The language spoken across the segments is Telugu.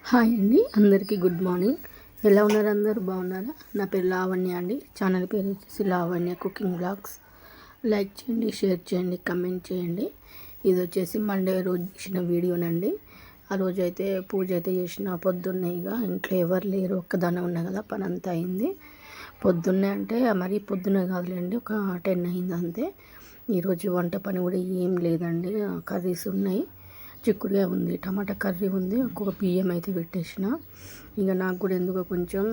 హాయ్ అండి, అందరికీ గుడ్ మార్నింగ్. ఎలా ఉన్నారు? అందరూ బాగున్నారా? నా పేరు లావణ్య అండి. ఛానల్ పేరు వచ్చేసి లావణ్య కుకింగ్ బ్లాగ్స్. లైక్ చేయండి, షేర్ చేయండి, కమెంట్ చేయండి. ఇది వచ్చేసి మండే రోజు చేసిన వీడియోనండి. ఆ రోజు అయితే పూజ అయితే చేసిన పొద్దున్నే. ఇక ఇంట్లో ఎవరు లేరు, ఒక్కదానే ఉన్నా కదా, పని అంతా అయింది. పొద్దున్నే అంటే మరీ పొద్దున్నే కాదులేండి, ఒక 10 అయింది అంతే. ఈరోజు వంట పని కూడా ఏం లేదండి. కర్రీస్ ఉన్నాయి, చిక్కుడుగా ఉంది, టమాటా కర్రీ ఉంది, ఒక్కొక్క బియ్యం అయితే పెట్టేసిన. ఇక నాకు కూడా ఎందుకో కొంచెం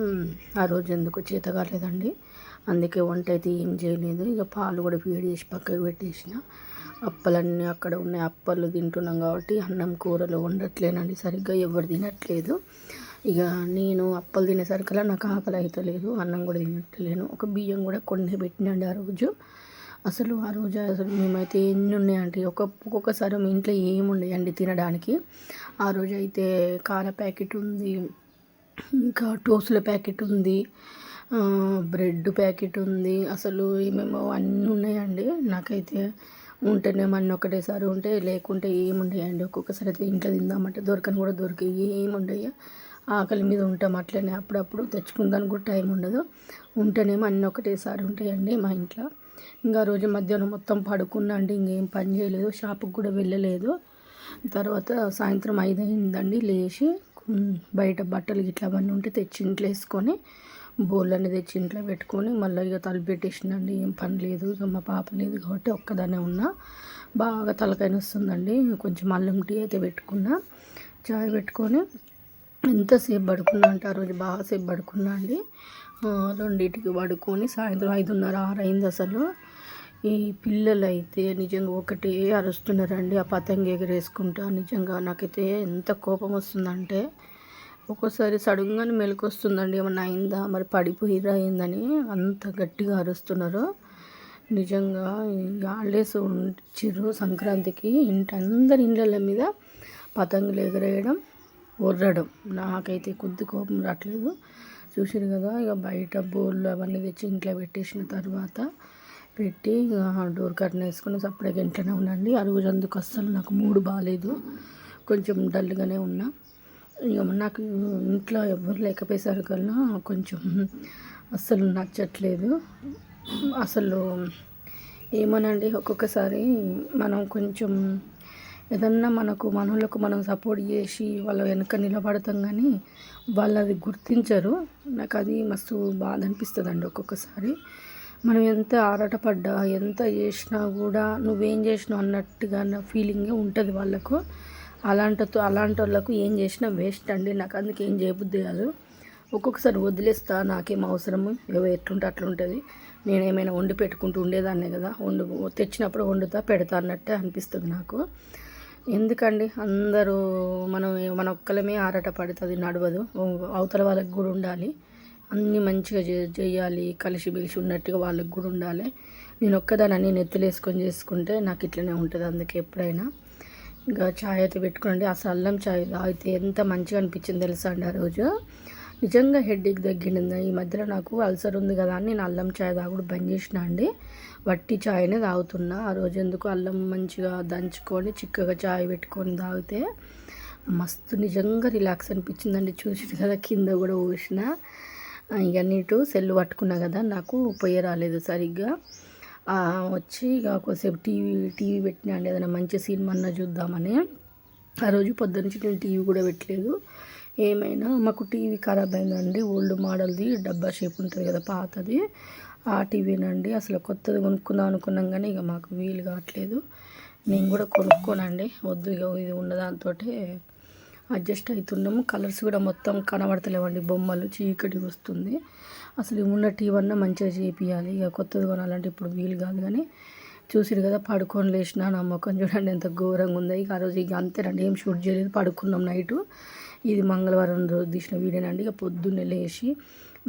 ఆ రోజు ఎందుకో చేత కాలేదండి, అందుకే వంట అయితే ఏం చేయలేదు. ఇక పాలు కూడా వేడి చేసి పక్కకు పెట్టేసిన. అప్పలన్నీ అక్కడ ఉన్నాయి, అప్పలు తింటున్నాం కాబట్టి అన్నం కూరలు వండట్లేనండి, సరిగ్గా ఎవరు తినట్లేదు. ఇక నేను అప్పలు తినేసరికల్లా నాకు ఆకలి అయితే లేదు, అన్నం కూడా తినట్లేను. ఒక బియ్యం కూడా కొన్ని పెట్టినండి ఆ రోజు. ఆ రోజు మేమైతే ఎన్ని ఉన్నాయంటే ఒక్కొక్కసారి మీ ఇంట్లో ఏముండయండి తినడానికి. ఆ రోజు అయితే కార ప్యాకెట్ ఉంది, ఇంకా టోస్ట్ల ప్యాకెట్ ఉంది, బ్రెడ్ ప్యాకెట్ ఉంది, అసలు ఏమేమో అన్నీ ఉన్నాయండి. నాకైతే ఉంటేనేమో అన్నీ ఒకటేసారి ఉంటే, లేకుంటే ఏముండయండి. ఒక్కొక్కసారి అయితే ఇంట్లో తిందామంటే దొరకని కూడా దొరికి ఏముండవు. ఆకలి మీద ఉంటాం అట్లనే, అప్పుడప్పుడు తెచ్చుకుందానికి కూడా టైం ఉండదు. ఉంటేనేమో అన్నీ ఒకటేసారి ఉంటాయండి మా ఇంట్లో. ఇంకా రోజు మధ్యాహ్నం మొత్తం పడుకున్నా అండి, ఇంకేం పని చేయలేదు, షాపుకి కూడా వెళ్ళలేదు. తర్వాత సాయంత్రం 5 అయిందండి, లేచి బయట బట్టలు గిట్లా అవన్నీ ఉంటే తెచ్చి ఇంట్లో వేసుకొని, బోళ్ళని తెచ్చి ఇంట్లో పెట్టుకొని మళ్ళీ ఇక తలుపు పెట్టేసిందండి. ఏం పని లేదు, ఇక మా పాప లేదు కాబట్టి ఒక్కదానే ఉన్నా. బాగా తలకాయ వస్తుందండి. కొంచెం అల్లం టీ అయితే పెట్టుకున్నా, చాయ్ పెట్టుకొని ఎంతసేపు పడుకున్నా అంటే ఆ రోజు బాగాసేపు పడుకున్నా అండి. 2ంటికి పడుకొని సాయంత్రం 5:30, 6 అయింది అసలు. ఈ పిల్లలు అయితే నిజంగా ఒకటే అరుస్తున్నారండి, ఆ పతంగి ఎగరేసుకుంటా. నిజంగా నాకైతే ఎంత కోపం వస్తుందంటే, ఒక్కోసారి సడన్గానే మెలకు వస్తుందండి, ఏమన్నా అయిందా, మరి పడిపోయిరా అయిందని అంత గట్టిగా అరుస్తున్నారు. నిజంగా హాలిడేస్ ఇచ్చిర్రు సంక్రాంతికి, అందరి ఇళ్ళ మీద పతంగులు ఎగరేయడం, ఒర్రడం. నాకైతే కొద్ది కోపం రావట్లేదు. చూసారు కదా, ఇక బయట బోళ్ళు అవన్నీ తెచ్చి ఇంట్లో పెట్టేసిన తర్వాత పెట్టి డోర్ కర్టన్ వేసుకుని సపరేట్గా ఇంట్లోనే ఉండండి. ఆ రోజు అందుకు అస్సలు నాకు మూడు బాగాలేదు, కొంచెం డల్గానే ఉన్నా. ఇక నాకు ఇంట్లో ఎవరు లేకపోయేసరికల్లా కొంచెం అస్సలు నచ్చట్లేదు. అసలు ఏమోనండి, ఒక్కొక్కసారి మనం కొంచెం ఏదన్నా మనోళ్ళకు మనం సపోర్ట్ చేసి వాళ్ళ వెనక నిలబడతాం, కానీ వాళ్ళు అది గుర్తించరు. నాకు అది మస్తు బాధ అనిపిస్తుందండి ఒక్కొక్కసారి. మనం ఎంత ఆరాటపడ్డా, ఎంత చేసినా కూడా నువ్వేం చేసినావు అన్నట్టుగా ఫీలింగే ఉంటుంది వాళ్ళకు. అలాంటి వాళ్ళకు ఏం చేసినా వేస్ట్ అండి. నాకు అందుకే ఏం చేయబుద్ధి కాదు. ఒక్కొక్కసారి వదిలేస్తా, నాకేం అవసరము, ఎట్లుంటే అట్లా ఉంటుంది, నేనేమైనా వండి పెట్టుకుంటూ ఉండేదాన్నే కదా, తెచ్చినప్పుడు వండుతా పెడతా అన్నట్టే అనిపిస్తుంది నాకు. ఎందుకండి అందరూ మన ఒక్కలమే ఆరాట పడుతుంది, నడవదు. అవతల వాళ్ళకి కూడా ఉండాలి, అన్నీ మంచిగా చేయాలి, కలిసి మెలిసి ఉన్నట్టుగా వాళ్ళకి కూడా ఉండాలి. నేను ఒక్కదాన్ని అన్నీ నెత్తులేసుకొని చేసుకుంటే నాకు ఇట్లనే ఉంటుంది. అందుకే ఎప్పుడైనా ఇంకా ఛాయ్ అయితే పెట్టుకోండి. అసలు అల్లం ఛాయ్ తాగితే ఎంత మంచిగా అనిపించింది తెలుసా అండి ఆ రోజు. నిజంగా హెడ్ఏక్ తగ్గింది. ఈ మధ్యలో నాకు అల్సర్ ఉంది కదా అని నేను అల్లం ఛాయ్ తాగుడు బంద్ చేసిన అండి, వట్టి ఛాయ్నే తాగుతున్నా. ఆ రోజు ఎందుకు అల్లం మంచిగా దంచుకొని చిక్కగా ఛాయ్ పెట్టుకొని తాగితే మస్తు నిజంగా రిలాక్స్ అనిపించిందండి. చూసి కదా కింద కూడా పోసిన. ఇక నీటు సెల్ పట్టుకున్నా కదా, నాకు పొయ్య రాలేదు సరిగ్గా. వచ్చి ఇక కొద్దిసేపు టీవీ పెట్టినా అండి, ఏదైనా మంచి సినిమా అన్నా చూద్దామని. ఆ రోజు పొద్దున్నుంచి నేను టీవీ కూడా పెట్టలేదు. ఏమైనా మాకు టీవీ ఖరాబ్ అయిందండి, ఓల్డ్ మోడల్ది, డబ్బా షేప్ ఉంటుంది కదా పాతది, ఆ టీవీనండి. అసలు కొత్తది కొనుక్కుందాం అనుకున్నాం కానీ ఇక మాకు వీలు కావట్లేదు. నేను కూడా కొనుక్కోనండి, వద్దు ఇక ఇది ఉన్న దాంతో అడ్జస్ట్ అవుతున్నాము. కలర్స్ కూడా మొత్తం కనబడతలేవండి, బొమ్మలు చీకటి వస్తుంది. అసలు ఉన్న టీవీ అన్నా మంచిగా చేపియాలి, ఇక కొత్తది కొనాలంటే ఇప్పుడు వీలు కాదు. కానీ చూసిరు కదా, పడుకొని లేచిన నా ముఖం చూడండి ఎంత ఘోరంగా ఉందో. ఇక ఆ రోజు ఇక అంతేనండి, ఏం షూట్ చేయలేదు, పడుకున్నాం నైటు. ఇది మంగళవారం రోజు తీసిన వీడియోనండి. ఇక పొద్దున్నే లేచి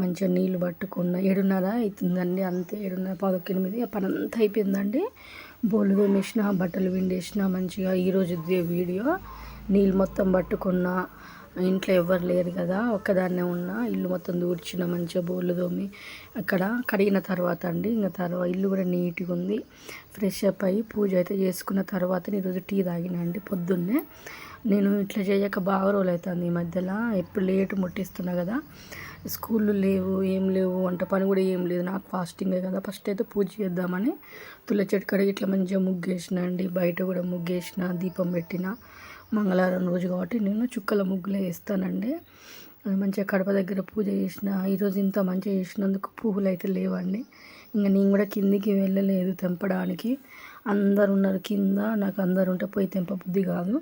మంచిగా నీళ్ళు పట్టుకున్న 7:30 అవుతుందండి, అంతే 7:30, 7:8 పని అంతా అయిపోయిందండి. బోళ్ళు తోమేసిన, బట్టలు విండేసిన మంచిగా. ఈరోజు వీడియో నీళ్ళు మొత్తం పట్టుకున్న, ఇంట్లో ఎవ్వరు లేరు కదా, ఒక్కదాన్నే ఉన్నా. ఇల్లు మొత్తం దూడ్చిన, మంచిగా బోళ్ళు తోమి అక్కడ కడిగిన తర్వాత అండి, ఇంకా తర్వాత ఇల్లు కూడా నీట్గా ఉంది. ఫ్రెష్ అప్ అయ్యి పూజ అయితే చేసుకున్న తర్వాత ఈరోజు టీ తాగిన అండి పొద్దున్నే. నేను ఇట్లా చేయక బాగా రోజులు అవుతుంది ఈ మధ్యలో. ఎప్పుడు లేట్ ముట్టిస్తున్నా కదా, స్కూళ్ళు లేవు, ఏం లేవు, వంట పని కూడా ఏం లేదు. నాకు ఫాస్టింగే కదా. ఫస్ట్ అయితే పూజ చేద్దామని తులసి చెట్టు కడిగి ఇట్లా మంచిగా ముగ్గేసిన అండి. బయట కూడా ముగ్గేసిన, దీపం పెట్టిన. మంగళవారం రోజు కాబట్టి నేను చుక్కల ముగ్గులే వేస్తానండి. మంచిగా కడప దగ్గర పూజ చేసిన. ఈరోజు ఇంత మంచిగా చేసినందుకు పువ్వులు అయితే లేవండి. ఇంకా నేను కూడా కిందికి వెళ్ళలేదు తెంపడానికి. అందరు ఉన్నారు కింద, నాకు అందరు ఉంటే పోయి తెంప బుద్ధి కాదు.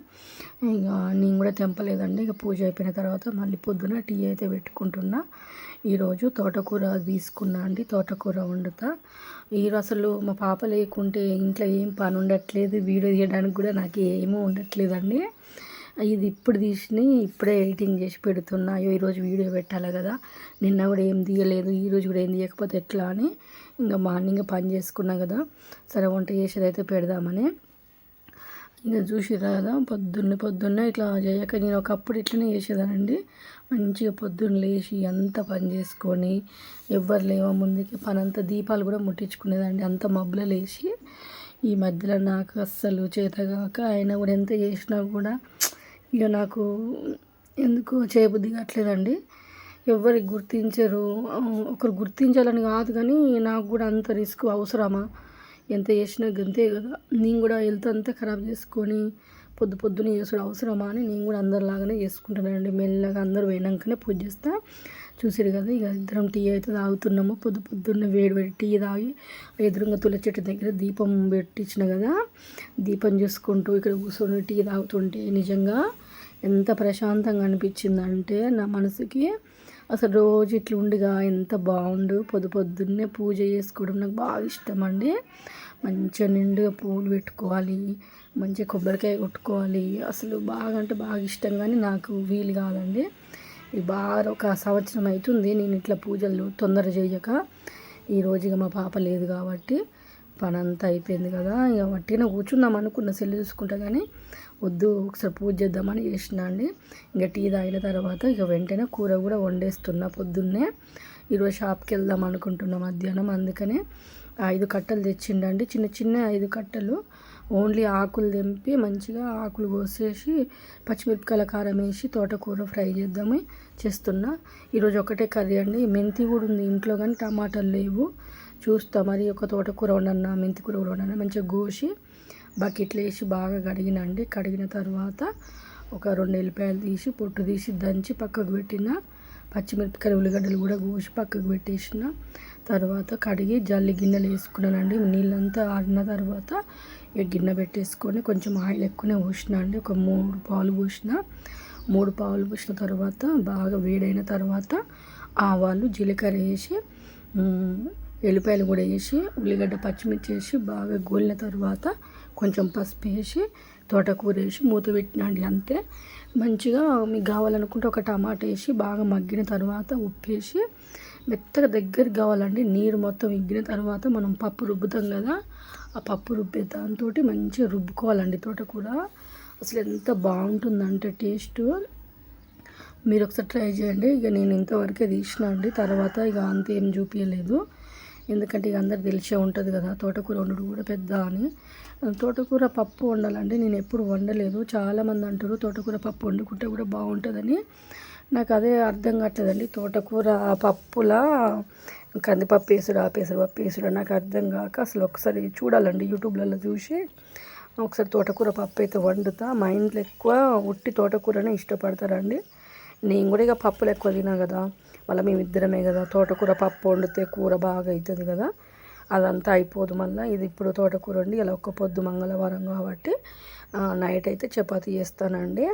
ఇక నేను కూడా తెంపలేదండి. ఇక పూజ అయిపోయిన తర్వాత మళ్ళీ పొద్దున టీ అయితే పెట్టుకుంటున్నా. ఈరోజు తోటకూర తీసుకున్నా అండి. తోటకూర వండుతా. ఈరోజు అసలు మా పాప లేకుంటే ఇంట్లో ఏం పని ఉండట్లేదు. వీడియో తీయడానికి కూడా నాకు ఏమీ ఉండట్లేదండి. ఇది ఇప్పుడు తీసి ఇప్పుడే ఎడిటింగ్ చేసి పెడుతున్నా. అయ్యో ఈరోజు వీడియో పెట్టాలి కదా, నిన్న కూడా ఏం తీయలేదు, ఈరోజు కూడా ఏం తీయకపోతే ఎట్లా అని ఇంకా మార్నింగ్ పని చేసుకున్నా కదా, సరే వంట చేసేది అయితే పెడదామని. ఇంకా చూసిరా కదా, పొద్దున్నే ఇట్లా చేయక నేను ఒకప్పుడు ఇట్లనే చేసేదానండి. మంచిగా పొద్దున్న లేచి అంత పని చేసుకొని ఎవ్వరు లేవో ముందుకి పని అంతా, దీపాలు కూడా ముట్టించుకునేదండి అంత మబ్బులో లేచి. ఈ మధ్యలో నాకు అస్సలు చేతగాక అయినా కూడా ఎంత చేసినా కూడా ఇక నాకు ఎందుకు చేయబుద్ధి కావట్లేదండి. ఎవరికి గుర్తించరు, ఒకరు గుర్తించాలని కాదు కానీ నాకు కూడా అంత రిస్క్ అవసరమా? ఎంత చేసినా గంతే కదా. నేను కూడా హెల్త్ అంతా ఖరాబ్ చేసుకొని పొద్దున్నే చేసుడు అవసరమా అని నేను కూడా అందరిలాగానే చేసుకుంటానండి. మెల్లగా అందరు పోయినాకనే పూజ చేస్తా. చూసారు కదా, ఇక ఇద్దరం టీ అయితే తాగుతున్నాము. పొద్దున్నే వేడి టీ తాగి ఎదురుగా తులసి చెట్టు దగ్గర దీపం పెట్టించిన కదా, దీపం చూసుకుంటూ ఇక్కడ కూర్చొని టీ తాగుతుంటే నిజంగా ఎంత ప్రశాంతంగా అనిపించిందంటే నా మనసుకి. అసలు రోజు ఇట్లా ఉండిగా ఎంత బాగుండు. పొద్దున్నే పూజ చేసుకోవడం నాకు బాగా ఇష్టం అండి. మంచిగా నిండుగా పూలు పెట్టుకోవాలి, మంచిగా కొబ్బరికాయ కొట్టుకోవాలి. అసలు బాగా అంటే బాగా ఇష్టం, కానీ నాకు వీలు కాదండి. ఇది బాగా ఒక సంవత్సరం అవుతుంది నేను ఇట్లా పూజలు తొందర చేయక. ఈరోజు ఇక మా పాప లేదు కాబట్టి పని అంతా అయిపోయింది కదా, ఇక వట్టిగా కూర్చుందాం అనుకున్న సెల్ చూసుకుంటా, కానీ వద్దు ఒకసారి పూజ చేద్దామని చేసిన అండి. ఇంకా టీ తాగిన తర్వాత ఇక వెంటనే కూర కూడా వండేస్తున్నా. పొద్దున్నే ఈరోజు షాప్కి వెళ్దాం అనుకుంటున్నా మధ్యాహ్నం. అందుకనే 5 కట్టలు తెచ్చిండండి, చిన్న 5 కట్టలు. ఓన్లీ ఆకులు తెంపి మంచిగా ఆకులు కోసేసి పచ్చిమిరపకాయల కారం వేసి తోటకూర ఫ్రై చేద్దామని చేస్తున్నా. ఈరోజు ఒకటే కర్రీ అండి. మెంతి కూడా ఉంది ఇంట్లో కానీ టమాటాలు లేవు. చూస్తా మరి ఒక తోటకూర వండన్నా, మెంతి కూర కూడా వండన్నా. మంచిగా కోసి బకెట్లో వేసి బాగా కడిగినండి. కడిగిన తర్వాత ఒక 2 ఎల్లిపాయలు తీసి పొట్టు తీసి దంచి పక్కకు పెట్టిన. పచ్చిమిరపకాయలు ఉల్లిగడ్డలు కూడా కోసి పక్కకు పెట్టేసిన. తర్వాత కడిగి జల్లి గిన్నెలు వేసుకున్నానండి. నీళ్ళంతా ఆరిన తర్వాత ఇక గిన్నె పెట్టేసుకొని కొంచెం ఆయిల్ ఎక్కువనే పోసిన అండి. ఒక 3 పాలు పోసిన. 3 పాలు పోసిన తర్వాత బాగా వేడైన తర్వాత ఆవాలు జీలకర్ర వేసి ఎల్లిపాయలు కూడా వేసి ఉల్లిగడ్డ పచ్చిమిర్చి వేసి బాగా గోలిన తర్వాత కొంచెం పసుపు వేసి తోటకూర వేసి మూత పెట్టినండి. అంతే. మంచిగా మీకు కావాలనుకుంటే ఒక టమాటా వేసి బాగా మగ్గిన తర్వాత ఉప్పు వేసి మెత్తగా దగ్గరికి కావాలండి. నీరు మొత్తం ఇగ్గిన తర్వాత మనం పప్పు రుబ్బుతాం కదా, ఆ పప్పు రుబ్బే దాంతో మంచిగా రుబ్బుకోవాలండి తోటకూర. అసలు ఎంత బాగుంటుందంటే టేస్ట్, మీరు ఒకసారి ట్రై చేయండి. ఇక నేను ఇంతవరకే తీసిన అండి. తర్వాత ఇక అంతేం చూపించలేదు, ఎందుకంటే ఇక అందరు తెలిసే ఉంటుంది కదా తోటకూర వండడం కూడా పెద్ద అని. తోటకూర పప్పు వండాలండి, నేను ఎప్పుడు వండలేదు. చాలామంది అంటారు తోటకూర పప్పు వండుకుంటే కూడా బాగుంటుందని. నాకు అదే అర్థం కావట్లేదండి. తోటకూర పప్పులా కందిపప్పు వేసుడు, పెసరపప్పు వేసుడు నాకు అర్థం కాక అసలు ఒకసారి చూడాలండి యూట్యూబ్లలో చూసి ఒకసారి తోటకూర పప్పు అయితే వండుతా. మా ఇంట్లో ఎక్కువ ఉట్టి తోటకూరనే ఇష్టపడతారండి. నేను కూడా ఇక పప్పులు ఎక్కువ తినా కదా, మళ్ళీ మేమిద్దరమే కదా. తోటకూర పప్పు వండితే కూర బాగా అవుతుంది కదా, అదంతా అయిపోదు. మళ్ళీ ఇది ఇప్పుడు తోటకూర వండి ఇలా ఒక్క పొద్దు మంగళవారం కాబట్టి నైట్ అయితే చపాతీ చేస్తానండి.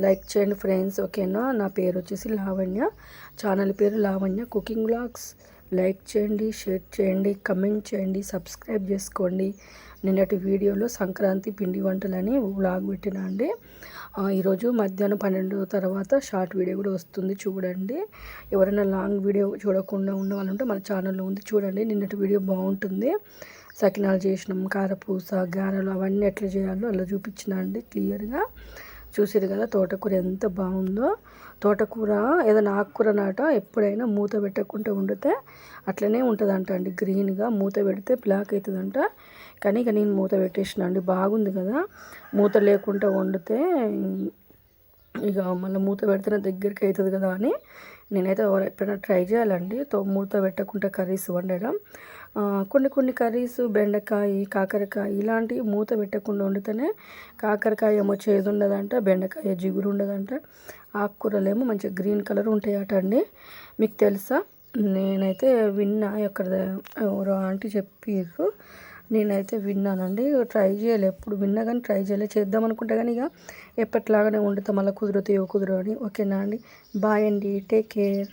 లైక్ చేయండి ఫ్రెండ్స్, ఓకేనా. నా పేరు వచ్చేసి లావణ్య, ఛానల్ పేరు లావణ్య కుకింగ్ వ్లాగ్స్. లైక్ చేయండి, షేర్ చేయండి, కమెంట్ చేయండి, సబ్స్క్రైబ్ చేసుకోండి. నిన్నటి వీడియోలో సంక్రాంతి పిండి వంటలని వ్లాగ్ పెట్టినా అండి. ఈరోజు మధ్యాహ్నం 12 తర్వాత షార్ట్ వీడియో కూడా వస్తుంది, చూడండి. ఎవరైనా లాంగ్ వీడియో చూడకుండా ఉన్న వాళ్ళు ఉంటే మన ఛానల్లో ఉంది, చూడండి. నిన్నటి వీడియో బాగుంటుంది. సకినాలు చేసినాం, కారపూస, గారెలు అవన్నీ ఎట్లా చేయాలో అలా చూపించిన అండి క్లియర్గా. చూసిరు కదా తోటకూర ఎంత బాగుందో. తోటకూర ఏదైనా ఆకుకూర నాట ఎప్పుడైనా మూత పెట్టకుండా వండితే అట్లనే ఉంటుందంట అండి. గ్రీన్గా మూత పెడితే బ్లాక్ అవుతుందంట. కానీ ఇక నేను మూత పెట్టేసిన అండి. బాగుంది కదా, మూత లేకుండా వండితే ఇక మళ్ళీ మూత పెడితేనే దగ్గరికి అవుతుంది కదా అని నేనైతే ఎప్పుడైనా ట్రై చేయాలండి మూత పెట్టకుండా కర్రీస్ వండడం. కొన్ని కర్రీస్ బెండకాయ, కాకరకాయ ఇలాంటివి మూత పెట్టకుండా వండితేనే కాకరకాయ ఏమో చేదు ఉండదంట, బెండకాయ జిగురు ఉండదంట, ఆకుకూరలు ఏమో మంచిగా గ్రీన్ కలర్ ఉంటాయట అండి. మీకు తెలుసా? నేనైతే విన్నా, ఎక్కడ ఎవరో ఆంటీ చెప్పారు, నేనైతే విన్నానండి. ట్రై చేయలే, ఎప్పుడు విన్నా కానీ ట్రై చేయలే. చేద్దాం అనుకుంటా కానీ ఇక ఎప్పటిలాగానే వండుతాం, మళ్ళీ కుదురుతాయో కుదరో అని. ఓకేనా అండి, బాయ్ అండి, టేక్ కేర్.